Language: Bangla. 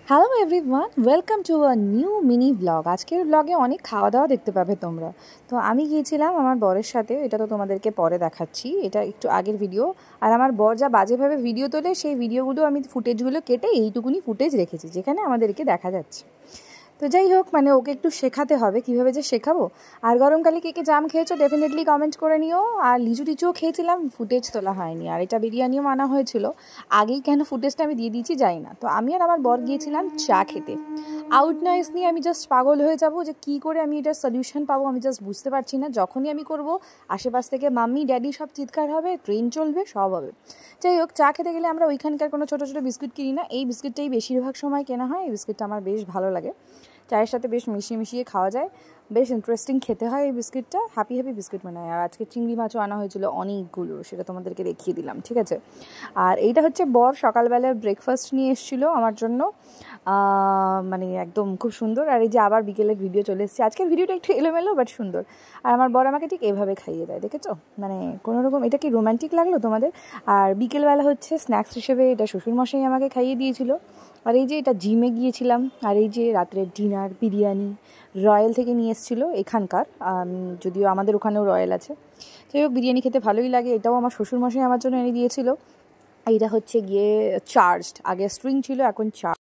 Hello everyone, welcome to a new mini blog. আজকের ব্লগে অনেক খাওয়া দাওয়া দেখতে পাবে তোমরা। তো আমি গিয়েছিলাম আমার বরের সাথে, এটা তো তোমাদেরকে পরে দেখাচ্ছি, এটা একটু আগের ভিডিও। আর আমার বর যা বাজেভাবে ভিডিও তোলে, সেই ভিডিওগুলো আমি ফুটেজগুলো কেটে এইটুকুনি ফুটেজ রেখেছি যেখানে আমাদেরকে দেখা যাচ্ছে। তো যাই হোক, মানে ওকে একটু শেখাতে হবে কীভাবে যে শেখাবো। আর গরমকালে কে কে জাম খেয়েছো ডেফিনেটলি কমেন্ট করে নিও। আর লিচু টিচুও খেয়েছিলাম, ফুটেজ তোলা হয়নি। আর এটা বিরিয়ানিও আনা হয়েছিল, আগেই কেন ফুটেজটা আমি দিয়ে দিয়েছি যাই না। তো আমি আর আমার বর গিয়েছিলাম চা খেতে। আউট নয়েস নিয়ে আমি জাস্ট পাগল হয়ে যাব যে কী করে আমি এটার সলিউশন পাবো, আমি জাস্ট বুঝতে পারছি না। যখনই আমি করব আশেপাশ থেকে মাম্মি ড্যাডি সব চিৎকার হবে, ট্রেন চলবে, সব হবে। যাই হোক, চা খেতে গেলে আমরা ওইখানকার কোনো ছোটো ছোটো বিস্কুট কিনি না, এই বিস্কুটটাই বেশিরভাগ সময় কেনা হয়। এই বিস্কুটটা আমার বেশ ভালো লাগে, চায়ের সাথে বেশ মিশিয়ে মিশিয়ে খাওয়া যায়, বেশ ইন্টারেস্টিং খেতে হয় এই বিস্কিটটা। হ্যাপি হ্যাপি বিস্কিট বানায়। আর আজকে চিংড়ি মাছও আনা হয়েছিল অনেকগুলো, সেটা তোমাদেরকে দেখিয়ে দিলাম, ঠিক আছে। আর এইটা হচ্ছে বর সকালবেলার ব্রেকফাস্ট নিয়ে এসেছিলো আমার জন্য, মানে একদম খুব সুন্দর। আর এই যে আবার বিকেলের ভিডিও চলে এসেছে, আজকের ভিডিওটা একটু এলোমেলো বাট সুন্দর। আর আমার বর আমাকে ঠিক এভাবে খাইয়ে দেয়, দেখেছো? মানে কোনোরকম, এটা কি রোম্যান্টিক লাগলো তোমাদের? আর বিকেলবেলা হচ্ছে স্ন্যাক্স হিসেবে এটা শ্বশুরমশাই আমাকে খাইয়ে দিয়েছিল। আর এই যে এটা জিমে গিয়েছিলাম। আর এই যে রাত্রের ডিনার বিরিয়ানি রয়্যাল থেকে নিয়ে এসেছিলো এখানকার, যদিও আমাদের ওখানেও রয়্যাল আছে। যাই হোক, বিরিয়ানি খেতে ভালোই লাগে। এটাও আমার শ্বশুরমশাই আমার জন্য এনে দিয়েছিল। এইটা হচ্ছে গিয়ে চার্জড, আগে স্ট্রিং ছিল, এখন চার্জ।